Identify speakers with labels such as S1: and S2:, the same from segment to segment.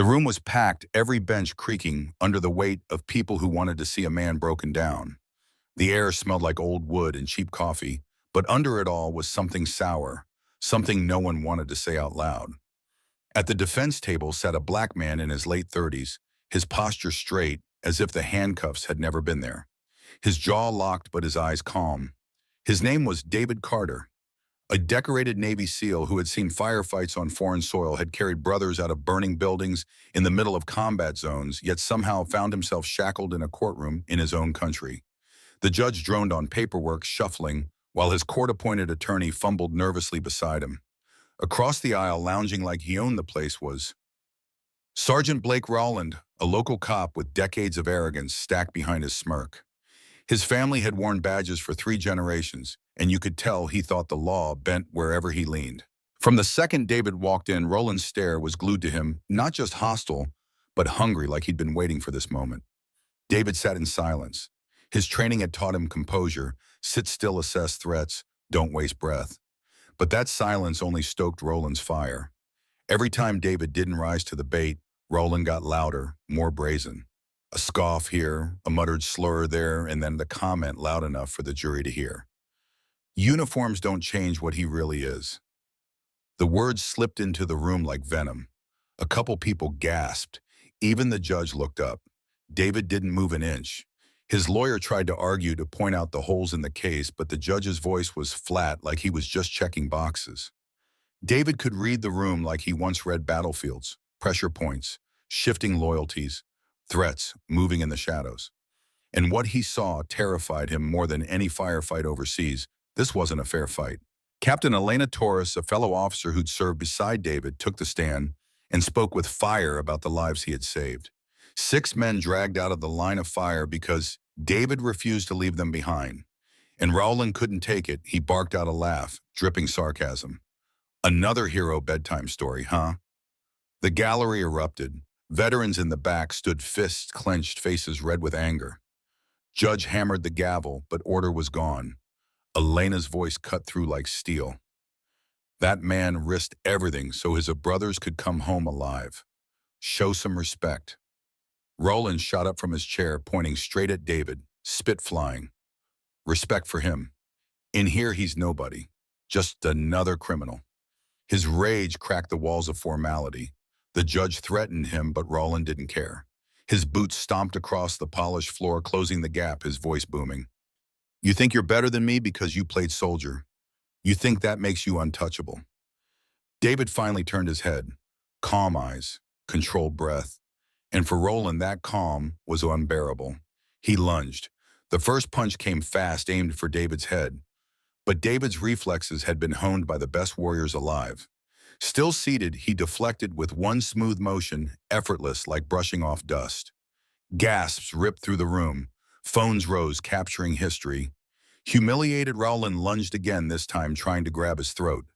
S1: The room was packed, every bench creaking under the weight of people who wanted to see a man broken down. The air smelled like old wood and cheap coffee, but under it all was something sour, something no one wanted to say out loud. At the defense table sat a black man in his late 30s, his posture straight, as if the handcuffs had never been there. His jaw locked but his eyes calm. His name was David Carter, a decorated Navy SEAL who had seen firefights on foreign soil, had carried brothers out of burning buildings in the middle of combat zones, yet somehow found himself shackled in a courtroom in his own country. The judge droned on paperwork, shuffling, while his court-appointed attorney fumbled nervously beside him. Across the aisle, lounging like he owned the place, was Sergeant Blake Rowland, a local cop with decades of arrogance stacked behind his smirk. His family had worn badges for 3 generations, and you could tell he thought the law bent wherever he leaned. From the second David walked in, Roland's stare was glued to him, not just hostile, but hungry, like he'd been waiting for this moment. David sat in silence. His training had taught him composure, sit still, assess threats, don't waste breath. But that silence only stoked Roland's fire. Every time David didn't rise to the bait, Roland got louder, more brazen. A scoff here, a muttered slur there, and then the comment loud enough for the jury to hear. Uniforms don't change what he really is. The words slipped into the room like venom. A couple people gasped. Even the judge looked up. David didn't move an inch. His lawyer tried to argue to point out the holes in the case, but the judge's voice was flat, like he was just checking boxes. David could read the room like he once read battlefields, pressure points, shifting loyalties, threats moving in the shadows. And what he saw terrified him more than any firefight overseas. This wasn't a fair fight. Captain Elena Torres, a fellow officer who'd served beside David, took the stand and spoke with fire about the lives he had saved. 6 men dragged out of the line of fire because David refused to leave them behind. And Rowland couldn't take it. He barked out a laugh, dripping sarcasm. Another hero bedtime story, huh? The gallery erupted. Veterans in the back stood, fists clenched, faces red with anger. Judge hammered the gavel, but order was gone. Elena's voice cut through like steel. That man risked everything so his brothers could come home alive. Show some respect. Roland shot up from his chair, pointing straight at David, spit flying. Respect for him. In here, he's nobody. Just another criminal. His rage cracked the walls of formality. The judge threatened him, but Roland didn't care. His boots stomped across the polished floor, closing the gap, his voice booming. You think you're better than me because you played soldier. You think that makes you untouchable. David finally turned his head. Calm eyes, controlled breath. And for Roland, that calm was unbearable. He lunged. The first punch came fast, aimed for David's head. But David's reflexes had been honed by the best warriors alive. Still seated, he deflected with one smooth motion, effortless like brushing off dust. Gasps ripped through the room. Phones rose, capturing history. Humiliated, Rowland lunged again, this time trying to grab his throat.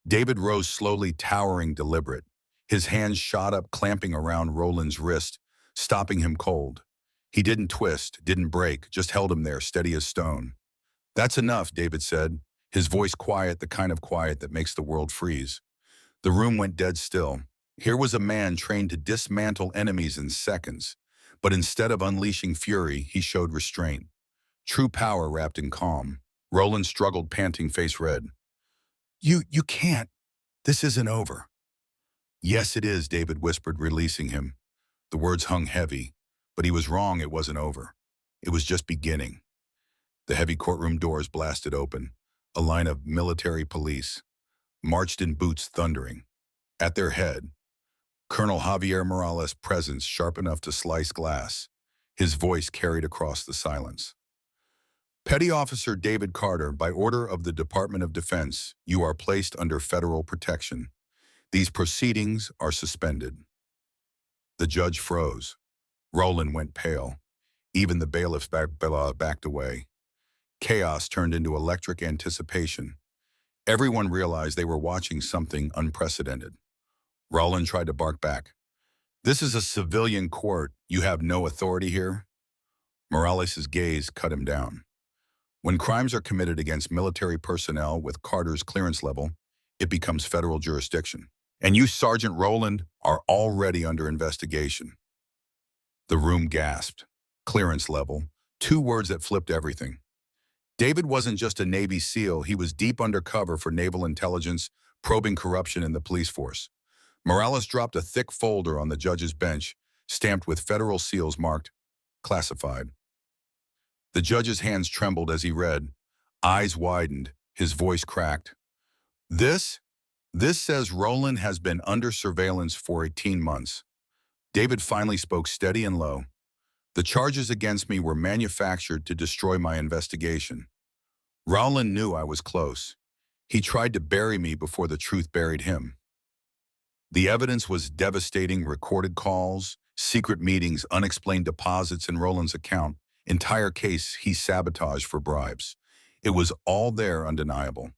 S1: David rose slowly, towering, deliberate. His hands shot up, clamping around Roland's wrist, stopping him cold. He didn't twist, didn't break, just held him there, steady as stone. That's enough, David said, his voice quiet, the kind of quiet that makes the world freeze. The room went dead still. Here was a man trained to dismantle enemies in seconds, but instead of unleashing fury, he showed restraint. True power wrapped in calm. Roland struggled, panting, face red. You can't. This isn't over. Yes, it is, David whispered, releasing him. The words hung heavy, but he was wrong, it wasn't over. It was just beginning. The heavy courtroom doors blasted open. A line of military police marched in, boots thundering. At their head, Colonel Javier Morales' presence sharp enough to slice glass. His voice carried across the silence. Petty Officer David Carter, by order of the Department of Defense, you are placed under federal protection. These proceedings are suspended. The judge froze. Roland went pale. Even the bailiffs backed away. Chaos turned into electric anticipation. Everyone realized they were watching something unprecedented. Roland tried to bark back. This is a civilian court. You have no authority here. Morales' gaze cut him down. When crimes are committed against military personnel with Carter's clearance level, it becomes federal jurisdiction. And you, Sergeant Rowland, are already under investigation. The room gasped. Clearance level. Two words that flipped everything. David wasn't just a Navy SEAL, he was deep undercover for naval intelligence, probing corruption in the police force. Morales dropped a thick folder on the judge's bench, stamped with federal seals marked classified. The judge's hands trembled as he read. Eyes widened, his voice cracked. This says Rowland has been under surveillance for 18 months. David finally spoke steady and low. The charges against me were manufactured to destroy my investigation. Rowland knew I was close. He tried to bury me before the truth buried him. The evidence was devastating: recorded calls, secret meetings, unexplained deposits in Rowland's account, entire case he sabotaged for bribes. It was all there, undeniable.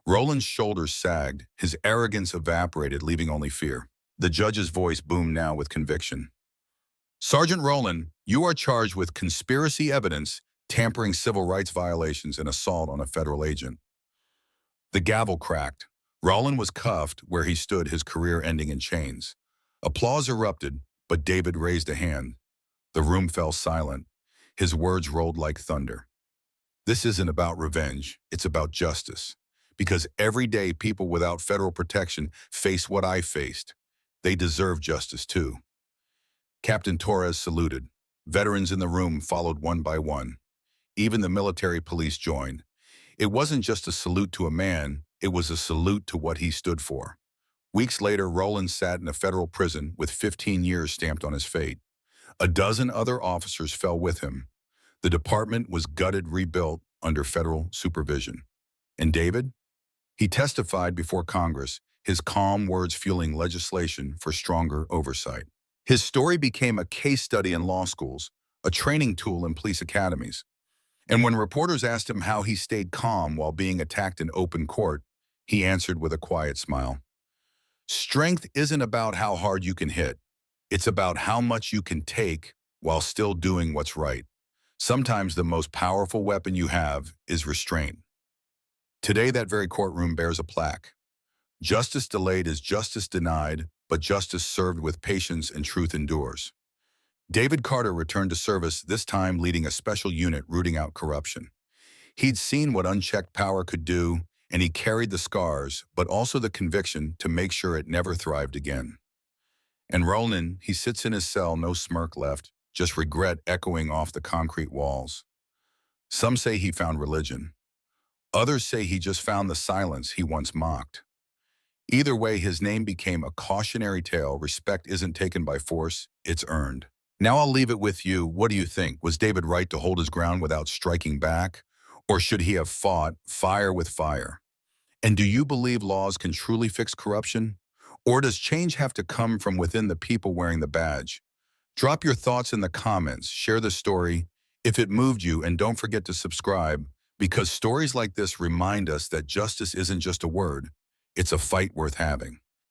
S1: Rowland's shoulders sagged, his arrogance evaporated, leaving only fear. The judge's voice boomed now with conviction. Sergeant Rowland, you are charged with conspiracy evidence, tampering, civil rights violations, and assault on a federal agent. The gavel cracked. Rowland was cuffed where he stood, his career ending in chains. Applause erupted, but David raised a hand. The room fell silent. His words rolled like thunder. This isn't about revenge, it's about justice. Because every day people without federal protection face what I faced. They deserve justice too. Captain Torres saluted. Veterans in the room followed one by one. Even the military police joined. It wasn't just a salute to a man, it was a salute to what he stood for. Weeks later, Rowland sat in a federal prison with 15 years stamped on his fate. A dozen other officers fell with him. The department was gutted, rebuilt under federal supervision. And David? He testified before Congress, his calm words fueling legislation for stronger oversight. His story became a case study in law schools, a training tool in police academies. And when reporters asked him how he stayed calm while being attacked in open court, he answered with a quiet smile. Strength isn't about how hard you can hit. It's about how much you can take while still doing what's right. Sometimes the most powerful weapon you have is restraint. Today, that very courtroom bears a plaque. Justice delayed is justice denied, but justice served with patience and truth endures. David Carter returned to service, this time leading a special unit rooting out corruption. He'd seen what unchecked power could do, and he carried the scars, but also the conviction to make sure it never thrived again. And Rowland, he sits in his cell, no smirk left, just regret echoing off the concrete walls. Some say he found religion. Others say he just found the silence he once mocked. Either way, his name became a cautionary tale. Respect isn't taken by force, it's earned. Now I'll leave it with you. What do you think? Was David right to hold his ground without striking back? Or should he have fought fire with fire? And do you believe laws can truly fix corruption? Or does change have to come from within the people wearing the badge? Drop your thoughts in the comments, share the story if it moved you, and don't forget to subscribe, because stories like this remind us that justice isn't just a word, it's a fight worth having.